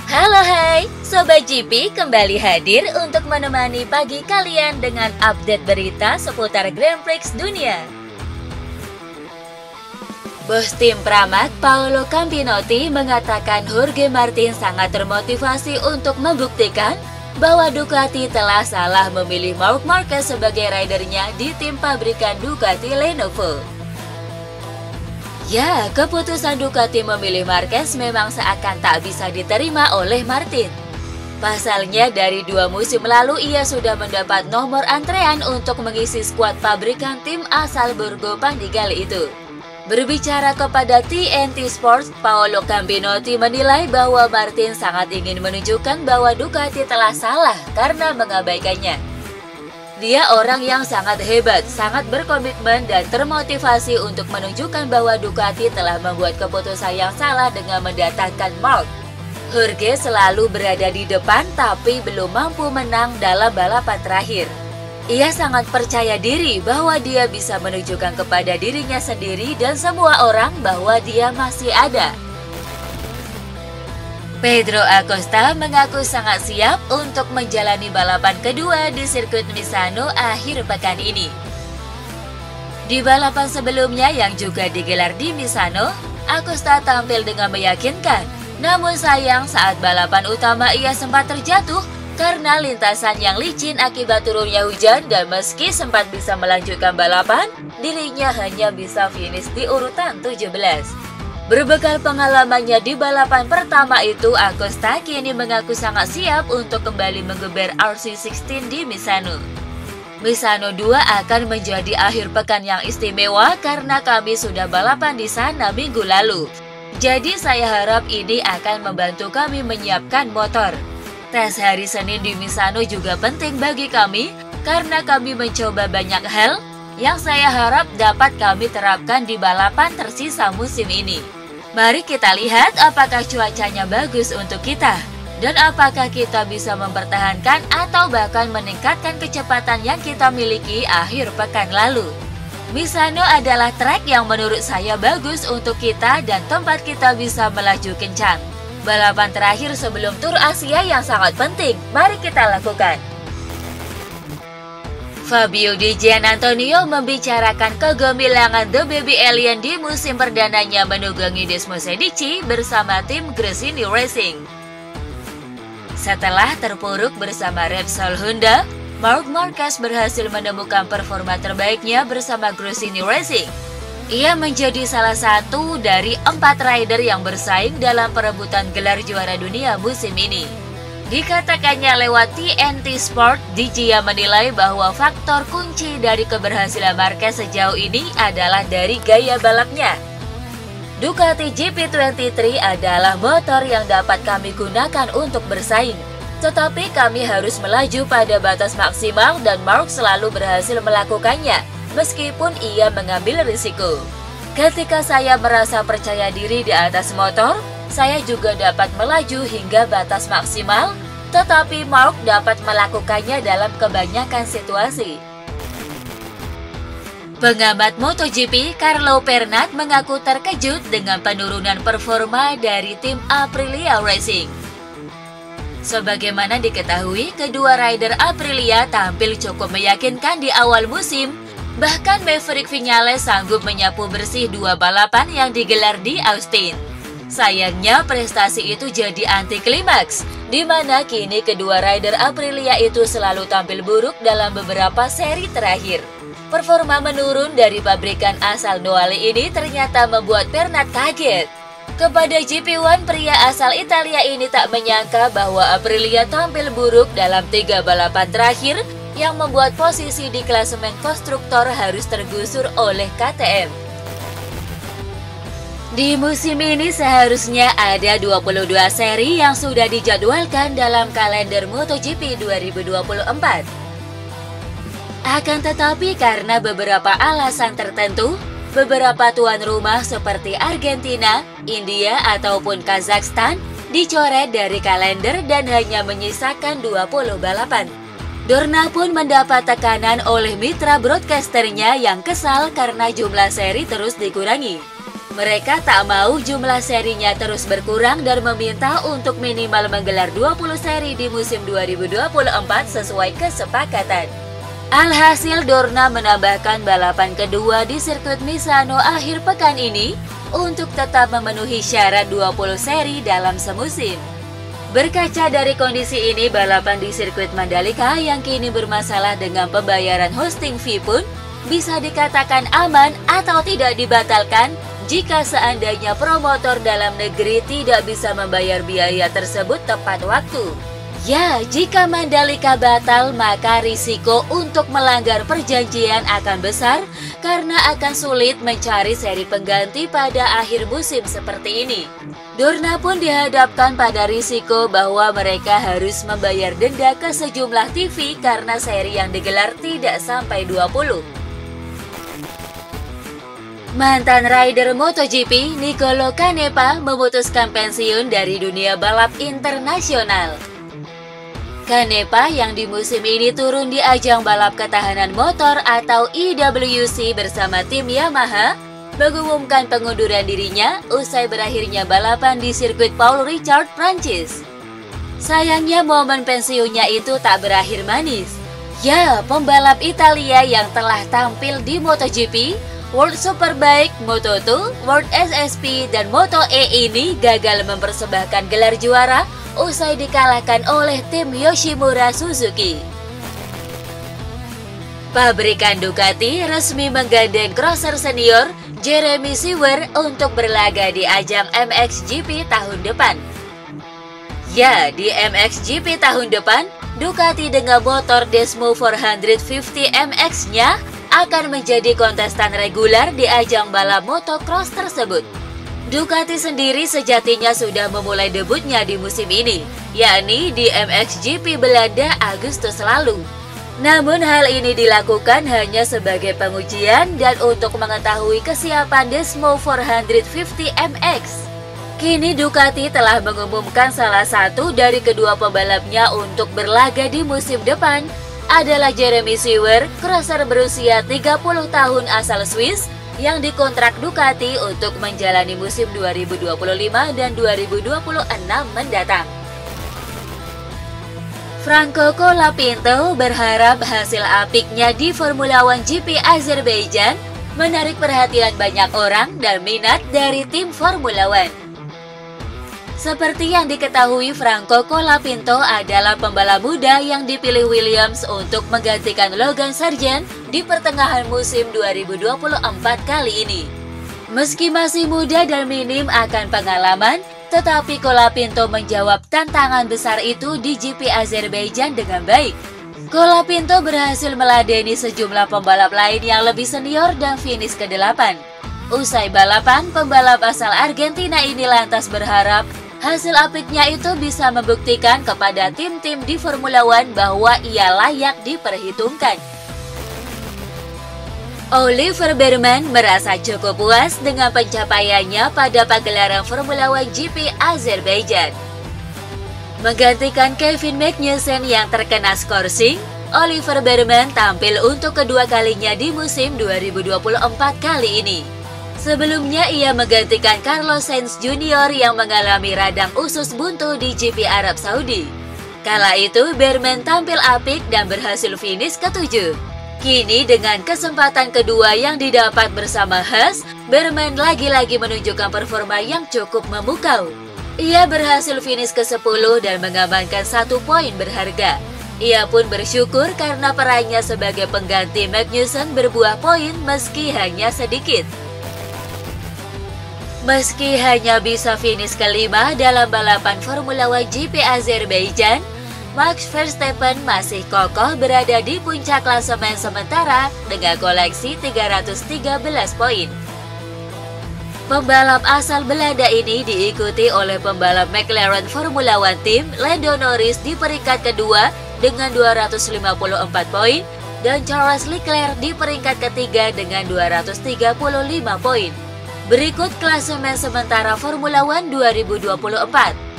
Halo hai, Sobat GP kembali hadir untuk menemani pagi kalian dengan update berita seputar Grand Prix dunia. Bos tim Pramac, Paolo Campinotti, mengatakan Jorge Martin sangat termotivasi untuk membuktikan bahwa Ducati telah salah memilih Marc Marquez sebagai ridernya di tim pabrikan Ducati Lenovo. Ya, keputusan Ducati memilih Marquez memang seakan tak bisa diterima oleh Martin. Pasalnya dari 2 musim lalu ia sudah mendapat nomor antrean untuk mengisi skuad pabrikan tim asal Borgo Panigale itu. Berbicara kepada TNT Sports, Paolo Campinotti menilai bahwa Martin sangat ingin menunjukkan bahwa Ducati telah salah karena mengabaikannya. Dia orang yang sangat hebat, sangat berkomitmen dan termotivasi untuk menunjukkan bahwa Ducati telah membuat keputusan yang salah dengan mendatangkan Marc. Jorge selalu berada di depan tapi belum mampu menang dalam balapan terakhir. Ia sangat percaya diri bahwa dia bisa menunjukkan kepada dirinya sendiri dan semua orang bahwa dia masih ada. Pedro Acosta mengaku sangat siap untuk menjalani balapan kedua di sirkuit Misano akhir pekan ini. Di balapan sebelumnya yang juga digelar di Misano, Acosta tampil dengan meyakinkan. Namun sayang saat balapan utama ia sempat terjatuh karena lintasan yang licin akibat turunnya hujan dan meski sempat bisa melanjutkan balapan, dirinya hanya bisa finish di urutan 17. Berbekal pengalamannya di balapan pertama itu, Acosta kini mengaku sangat siap untuk kembali menggeber RC16 di Misano. Misano 2 akan menjadi akhir pekan yang istimewa karena kami sudah balapan di sana minggu lalu. Jadi saya harap ini akan membantu kami menyiapkan motor. Tes hari Senin di Misano juga penting bagi kami karena kami mencoba banyak hal yang saya harap dapat kami terapkan di balapan tersisa musim ini. Mari kita lihat apakah cuacanya bagus untuk kita, dan apakah kita bisa mempertahankan atau bahkan meningkatkan kecepatan yang kita miliki akhir pekan lalu. Misano adalah trek yang menurut saya bagus untuk kita dan tempat kita bisa melaju kencang. Balapan terakhir sebelum Tour Asia yang sangat penting, mari kita lakukan. Fabio Di Giannantonio membicarakan kegemilangan The Baby Alien di musim perdananya menunggangi Desmosedici bersama tim Gresini Racing. Setelah terpuruk bersama Repsol Honda, Marc Marquez berhasil menemukan performa terbaiknya bersama Gresini Racing. Ia menjadi salah satu dari 4 rider yang bersaing dalam perebutan gelar juara dunia musim ini. Dikatakannya lewat TNT Sport, Di Gia menilai bahwa faktor kunci dari keberhasilan Marquez sejauh ini adalah dari gaya balapnya. Ducati GP23 adalah motor yang dapat kami gunakan untuk bersaing. Tetapi kami harus melaju pada batas maksimal dan Marc selalu berhasil melakukannya, meskipun ia mengambil risiko. Ketika saya merasa percaya diri di atas motor, saya juga dapat melaju hingga batas maksimal, tetapi Marc dapat melakukannya dalam kebanyakan situasi. Pengamat MotoGP Carlo Pernat mengaku terkejut dengan penurunan performa dari tim Aprilia Racing. Sebagaimana diketahui, kedua rider Aprilia tampil cukup meyakinkan di awal musim. Bahkan Maverick Viñales sanggup menyapu bersih 2 balapan yang digelar di Austin. Sayangnya prestasi itu jadi anti klimaks, di mana kini kedua rider Aprilia itu selalu tampil buruk dalam beberapa seri terakhir. Performa menurun dari pabrikan asal Noale ini ternyata membuat Pernat kaget. Kepada GP1, pria asal Italia ini tak menyangka bahwa Aprilia tampil buruk dalam 3 balapan terakhir yang membuat posisi di klasemen konstruktor harus tergusur oleh KTM. Di musim ini seharusnya ada 22 seri yang sudah dijadwalkan dalam kalender MotoGP 2024. Akan tetapi karena beberapa alasan tertentu, beberapa tuan rumah seperti Argentina, India ataupun Kazakhstan dicoret dari kalender dan hanya menyisakan 20 balapan. Dorna pun mendapat tekanan oleh mitra broadcasternya yang kesal karena jumlah seri terus dikurangi. Mereka tak mau jumlah serinya terus berkurang dan meminta untuk minimal menggelar 20 seri di musim 2024 sesuai kesepakatan. Alhasil, Dorna menambahkan balapan kedua di sirkuit Misano akhir pekan ini untuk tetap memenuhi syarat 20 seri dalam semusim. Berkaca dari kondisi ini, balapan di sirkuit Mandalika yang kini bermasalah dengan pembayaran hosting fee pun bisa dikatakan aman atau tidak dibatalkan jika seandainya promotor dalam negeri tidak bisa membayar biaya tersebut tepat waktu. Ya, jika Mandalika batal, maka risiko untuk melanggar perjanjian akan besar karena akan sulit mencari seri pengganti pada akhir musim seperti ini. Dorna pun dihadapkan pada risiko bahwa mereka harus membayar denda ke sejumlah TV karena seri yang digelar tidak sampai 20. Mantan rider MotoGP Nicolo Canepa memutuskan pensiun dari dunia balap internasional. Canepa yang di musim ini turun di ajang balap ketahanan motor atau IWC bersama tim Yamaha, mengumumkan pengunduran dirinya usai berakhirnya balapan di sirkuit Paul Ricard, Prancis. Sayangnya momen pensiunnya itu tak berakhir manis. Ya, pembalap Italia yang telah tampil di MotoGP, World Superbike, Moto2, World SSP, dan Moto E ini gagal mempersembahkan gelar juara usai dikalahkan oleh tim Yoshimura Suzuki. Pabrikan Ducati resmi menggandeng crosser senior Jeremy Seewer untuk berlaga di ajang MXGP tahun depan. Ya, di MXGP tahun depan, Ducati dengan motor Desmo 450 MX-nya akan menjadi kontestan reguler di ajang balap motocross tersebut. Ducati sendiri sejatinya sudah memulai debutnya di musim ini, yakni di MXGP Belanda Agustus lalu. Namun hal ini dilakukan hanya sebagai pengujian dan untuk mengetahui kesiapan Desmo 450 MX. Kini Ducati telah mengumumkan salah satu dari kedua pembalapnya untuk berlaga di musim depan adalah Jeremy Seewer, crosser berusia 30 tahun asal Swiss yang dikontrak Ducati untuk menjalani musim 2025 dan 2026 mendatang. Franco Colapinto berharap hasil apiknya di Formula One GP Azerbaijan menarik perhatian banyak orang dan minat dari tim Formula One. Seperti yang diketahui, Franco Colapinto adalah pembalap muda yang dipilih Williams untuk menggantikan Logan Sargent di pertengahan musim 2024 kali ini. Meski masih muda dan minim akan pengalaman, tetapi Colapinto menjawab tantangan besar itu di GP Azerbaijan dengan baik. Colapinto berhasil meladeni sejumlah pembalap lain yang lebih senior dan finish ke-8. Usai balapan, pembalap asal Argentina ini lantas berharap hasil apiknya itu bisa membuktikan kepada tim-tim di Formula One bahwa ia layak diperhitungkan. Oliver Bearman merasa cukup puas dengan pencapaiannya pada pagelaran Formula One GP Azerbaijan. Menggantikan Kevin Magnussen yang terkena skorsing, Oliver Bearman tampil untuk kedua kalinya di musim 2024 kali ini. Sebelumnya ia menggantikan Carlos Sainz Jr. yang mengalami radang usus buntu di GP Arab Saudi. Kala itu Bearman tampil apik dan berhasil finish ke-7. Kini dengan kesempatan kedua yang didapat bersama Haas, Bearman lagi-lagi menunjukkan performa yang cukup memukau. Ia berhasil finish ke-10 dan mengamankan 1 poin berharga. Ia pun bersyukur karena perannya sebagai pengganti Magnussen berbuah poin meski hanya sedikit. Meski hanya bisa finish ke-5 dalam balapan Formula One GP Azerbaijan, Max Verstappen masih kokoh berada di puncak klasemen sementara dengan koleksi 313 poin. Pembalap asal Belanda ini diikuti oleh pembalap McLaren Formula One Team Lando Norris di peringkat kedua dengan 254 poin dan Charles Leclerc di peringkat ketiga dengan 235 poin. Berikut klasemen sementara Formula One 2024.